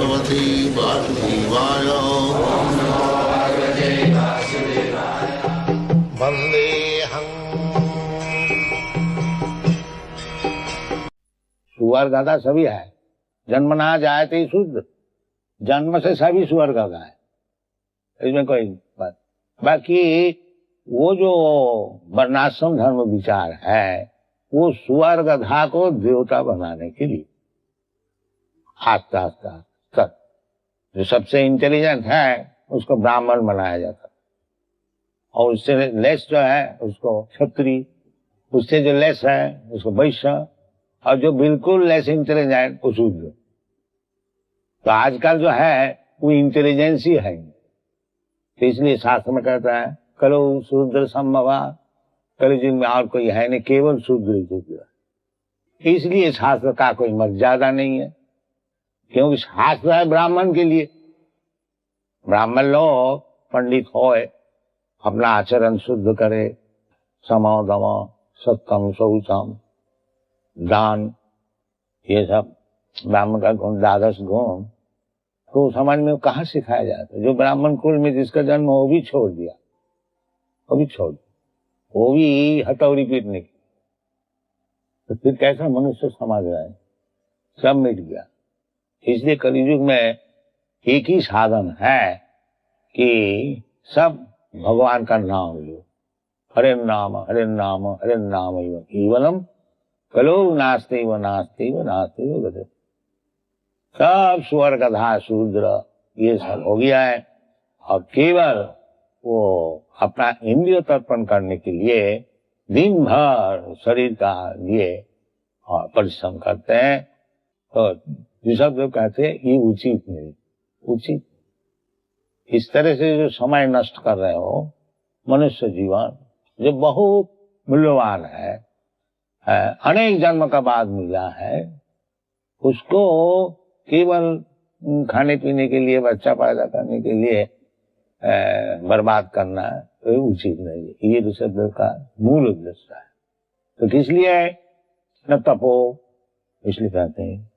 भगवते वासुदेवाय। वंदेहं। सुअर गधा सभी है, जन्मना जायते शुद्ध, जन्म से सभी सुअर गधा है, इसमें कोई बात। बाकी वो जो वर्णाश्रम धर्म विचार है वो सुअर गधा को देवता बनाने के लिए आस्ता आस्ता तक जो सबसे इंटेलिजेंट है उसको ब्राह्मण बनाया जाता, और उससे लेस जो है उसको क्षत्रिय, उससे जो लेस है उसको वैश्य, और जो बिल्कुल लेस इंटेलिजेंट वो शूद्र। तो आजकल जो है वो इंटेलिजेंस ही है, तो इसलिए शास्त्र में कहता है कलो शूद्र संभवा, कलयुग में और कोई है नहीं, केवल शूद्र ही शूद्र। इसलिए शास्त्र का कोई मर्यादा नहीं है, क्योंकि शास्त्र है ब्राह्मण के लिए। ब्राह्मण लोग पंडित होए, अपना आचरण शुद्ध करे, समो दमो सत्यम शौचम दान, ये सब ब्राह्मण का गुण, द्वादश गुण तो समाज में कहाँ सिखाया जाता है। जो ब्राह्मण कुल में जिसका जन्म वो भी छोड़ दिया, वो भी छोड़ दिया, वो भी हथौड़ी पीटने की, तो फिर कैसा मनुष्य समाज रहा है, सब मिट गया। इसलिए कलयुग में एक ही साधन है कि सब भगवान का नाम लो, हरे नाम हरे नाम हरे नाम केवलम कलो नास्ते व नास्ते व नास्ते व गते। सब स्वर गधा शूद्र ये सब हो गया है, और केवल वो अपना इंद्रिय तर्पण करने के लिए दिन भर शरीर का लिए और परिश्रम करते हैं। तो ये सब लोग कहते हैं ये उचित नहीं, उचित इस तरह से जो समय नष्ट कर रहे हो, मनुष्य जीवन जो बहुत मूल्यवान है, अनेक जन्म का बाद मिला है, उसको केवल खाने पीने के लिए, बच्चा पैदा करने के लिए बर्बाद करना तो उचित नहीं है। ये ऋषभ का मूल उद्देश्य है। तो किस लिए है न तपो, इसलिए कहते हैं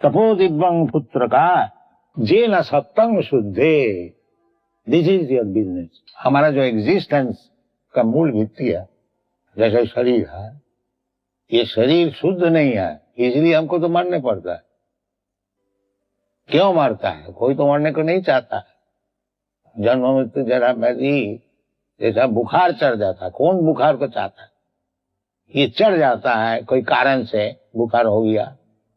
तपो दिव्यं पुत्र का जे न सत्तंग शुद्धे, दिस इज योर बिजनेस। हमारा जो एग्जिस्टेंस का मूल भित्ति है, जैसे शरीर है, ये शरीर शुद्ध नहीं है, इसलिए हमको तो मरने पड़ता है। क्यों मरता है? कोई तो मरने को नहीं चाहता है। जन्म मृत्यु जरा व्याधि जैसा बुखार चढ़ जाता है, कौन बुखार को चाहता है? ये चढ़ जाता है कोई कारण से, बुखार हो गया,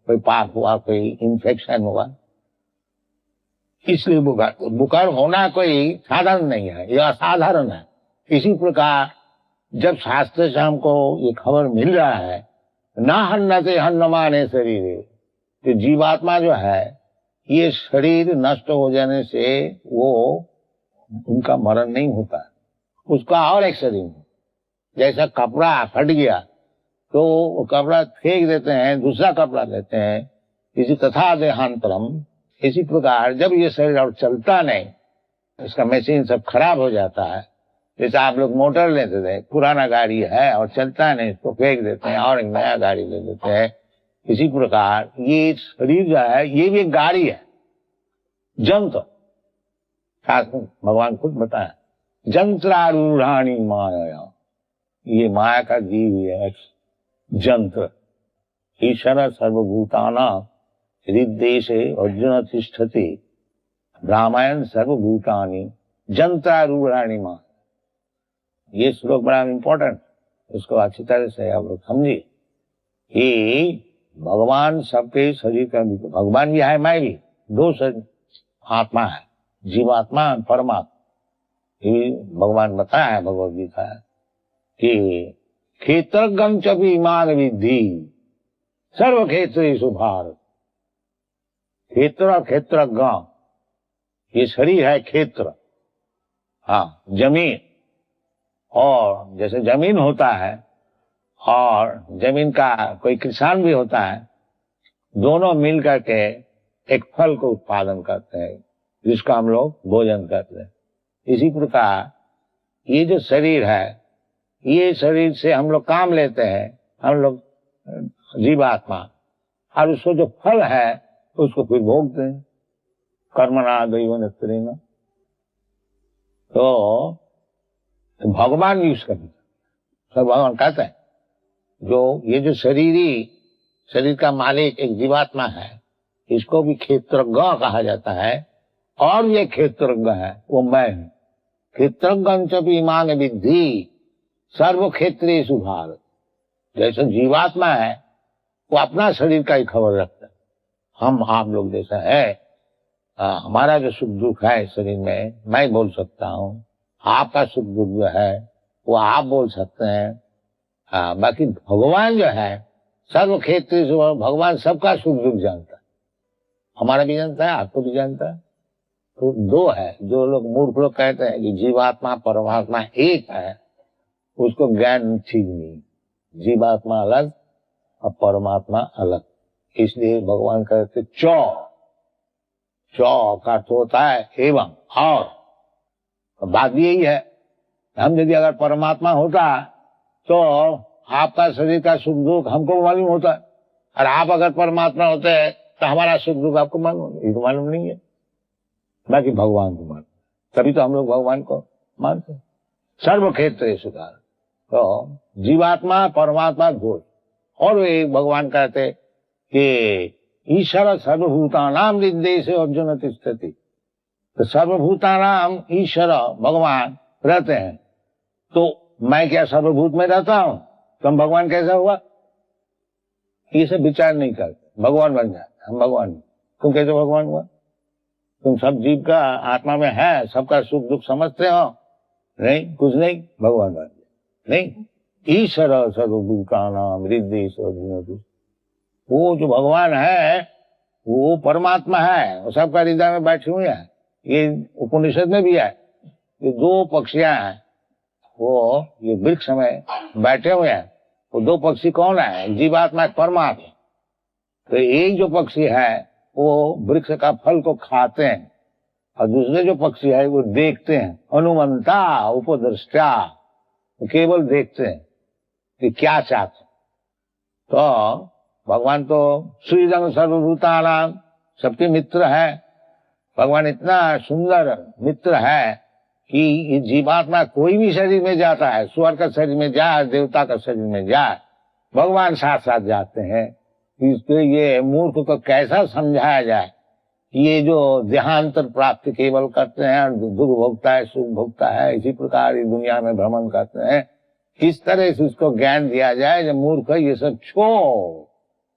कोई पाप हुआ, कोई इन्फेक्शन हुआ, इसलिए बुखार होना कोई साधारण नहीं है, यह असाधारण है। इसी प्रकार जब शास्त्र से हमको ये खबर मिल रहा है ना हन्न से हन्न माने शरीर, तो जीवात्मा जो है ये शरीर नष्ट हो जाने से वो उनका मरण नहीं होता, उसका और एक शरीर है। जैसा कपड़ा फट गया तो वो कपड़ा फेंक देते हैं, दूसरा कपड़ा लेते हैं, इसी तथा देहांतरम। इसी प्रकार जब ये शरीर और चलता नहीं, इसका मशीन सब खराब हो जाता है। जैसे आप लोग मोटर लेते थे, पुराना गाड़ी है और चलता नहीं, इसको फेंक देते हैं और एक नया गाड़ी ले लेते हैं। इसी प्रकार ये शरीर जो है ये भी एक गाड़ी है, जंत्र। शास्त्र भगवान खुद बताया जंत्रारूढ़ाणी माया, ये माया का जीव है जंत्र। ईश्वर सर्वभूताना हृदेशे अर्जुन तिष्ठति ब्राह्मण सर्वभूतानि जंत्रारूढ़ाणी माया। ये श्लोक बड़ा इम्पोर्टेंट, उसको अच्छी तरह से आप लोग समझिए कि भगवान सबके शरीर का, भगवान भी है, मैं भी, दो शरीर, आत्मा है, जीवात्मा और परमात्मा। ये भगवान बताया है भगवद गीता कि क्षेत्रज्ञं च विमान विद्धि सर्व क्षेत्रेषु भारत। क्षेत्र और क्षेत्रज्ञ, ये शरीर है क्षेत्र, हाँ जमीन, और जैसे जमीन होता है और जमीन का कोई किसान भी होता है, दोनों मिल करके एक फल को उत्पादन करते हैं जिसका हम लोग भोजन करते हैं। इसी प्रकार ये जो शरीर है, ये शरीर से हम लोग काम लेते हैं, हम लोग जीवात्मा, और उसको जो फल है उसको फिर भोगते हैं। कर्मणा दैव नेत्रेण, तो भगवान यूज करना। सब भगवान कहते हैं ये जो शरीर का मालिक एक जीवात्मा है, इसको भी क्षेत्रज्ञ कहा जाता है, और ये क्षेत्रज्ञ है वो मैं हूं। क्षेत्रज्ञ च इमाम विद्धि सर्व क्षेत्रेषु भारत। जैसे जीवात्मा है वो अपना शरीर का ही खबर रखता है। हम आप लोग जैसा है, हमारा जो सुख दुख है शरीर में मैं बोल सकता हूँ, आपका सुख दुख जो है वो आप बोल सकते हैं। बाकी भगवान जो है सर्व क्षेत्र से, भगवान सबका सुख दुख जानता है, हमारा भी जानता है, आपको भी जानता है। तो दो है, जो लोग मूर्ख लोग कहते हैं कि जीवात्मा परमात्मा एक है, उसको ज्ञान ठीक नहीं। जीवात्मा अलग और परमात्मा अलग। इसलिए भगवान कहते चौ का अर्थ होता है एवं और। बात यही है, हम यदि अगर परमात्मा होता तो आपका शरीर का सुख दुख हमको मालूम होता है, और आप अगर परमात्मा होते हैं तो हमारा सुख दुख आपको मालूम, ये तो मालूम नहीं है। बाकी भगवान को मालूम, तभी तो हम लोग भगवान को मानते हैं। सर्व क्षेत्र सुधार, तो जीवात्मा परमात्मा घोष। और वे भगवान कहते कि ईश्वर सर्वभूतानां हृदयेषु अर्जुन तिष्ठति। तो सर्वभूतानां ईश्वर भगवान रहते हैं, तो मैं क्या सर्वभूत में रहता हूं, तो हम भगवान कैसा हुआ? ये सब विचार नहीं करते, भगवान बन जाते। हम भगवान, तुम कैसे भगवान हुआ? तुम सब जीव का आत्मा में है, सबका सुख दुख समझते हो? नहीं, कुछ नहीं, भगवान बन गए। नहीं, ईश्वर सर्वभूतानां हृदयेषु अर्जुन तिष्ठति। वो जो भगवान है वो परमात्मा है, वो सबका हृदय में बैठे हुए हैं। ये उपनिषद में भी है, ये दो पक्षियां हैं, वो ये वृक्ष में बैठे हुए हैं। वो दो पक्षी कौन है? जीवात्मा परमात्मा। तो एक जो पक्षी है वो वृक्ष का फल को खाते हैं, और दूसरे जो पक्षी है वो देखते हैं। अनुमंता उपदृष्टा, केवल देखते हैं कि क्या चाहते। तो भगवान तो श्रीजंग सर्वभूतानां, सबके मित्र है। भगवान इतना सुंदर मित्र है कि ये जीवात्मा कोई भी शरीर में जाता है, स्वर्ग का शरीर में जाए, देवता का शरीर में जाए, भगवान साथ साथ जाते हैं। इसके ये मूर्ख को कैसा समझाया जाए? ये जो देहांतर प्राप्ति केवल करते हैं, दुख भोगता है, सुख भोगता है, इसी प्रकार इस दुनिया में भ्रमण करते हैं, किस तरह से उसको ज्ञान दिया जाए? जो मूर्ख है ये सब छोड़,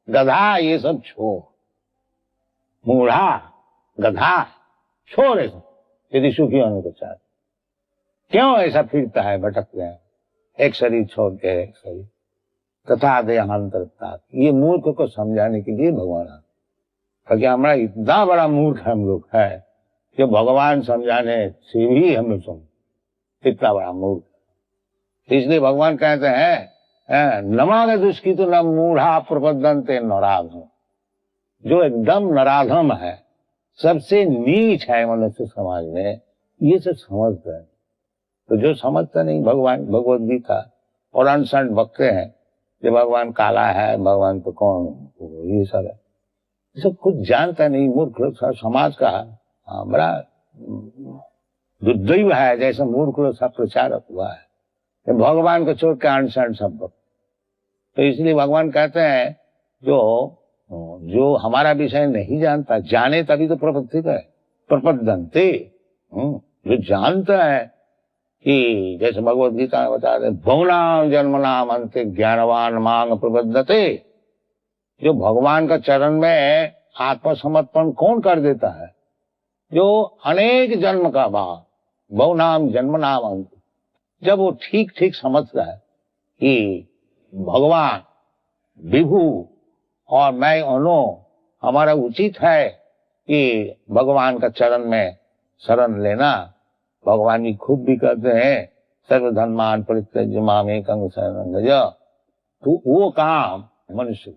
गधा ये सब छोड़, मूढ़ा गधा छोड़, यदि सुखी होने को चाहते। क्यों ऐसा फिरता है, भटकते हैं, एक शरीर छोड़ के एक शरीर, तथा देहांतर। ये मूर्ख को समझाने के लिए भगवान आते। क्योंकि हमारा इतना बड़ा मूर्ख हम लोग है कि भगवान समझाने से भी हम लोग समझ, इतना बड़ा मूर्ख। इसलिए भगवान कहते हैं नमाग दुष्की तो न मूढ़ा प्रबद्धन्ते नराधम। जो एकदम नराधम है, सबसे नीच है मनुष्य समाज में, ये सब समझते हैं। तो जो समझता नहीं, भगवान भगवत गीता और अनशन बकते हैं कि भगवान काला है, भगवान तो कौन, ये सब है, ये सब कुछ जानता नहीं। मूर्ख लोग समाज का बड़ा दुर्दैव है, जैसे मूर्ख लोग सब प्रचारक हुआ है, भगवान को छोड़ के अनशन सब बकते। तो इसलिए भगवान कहते हैं जो हमारा विषय नहीं जानता, जाने तभी तो प्रपत्ति है, प्रपद्यन्ते। जो जानता है कि जैसे भगवत गीता में बताते हैं, भवनाम जन्मनाम अन्ते ज्ञानवान मांग प्रबद्धते। जो भगवान का चरण में आत्मसमर्पण कौन कर देता है? जो अनेक जन्म का बाद, भवनाम जन्मनाम अन्ते, जब वो ठीक ठीक समझता है कि भगवान विभु और मैं अनु, हमारा उचित है कि भगवान का चरण में शरण लेना। भगवान जी खुद भी कहते हैं सर्वधर्मान परित्यज्य मामेकं शरणं व्रज। तो वो काम मनुष्य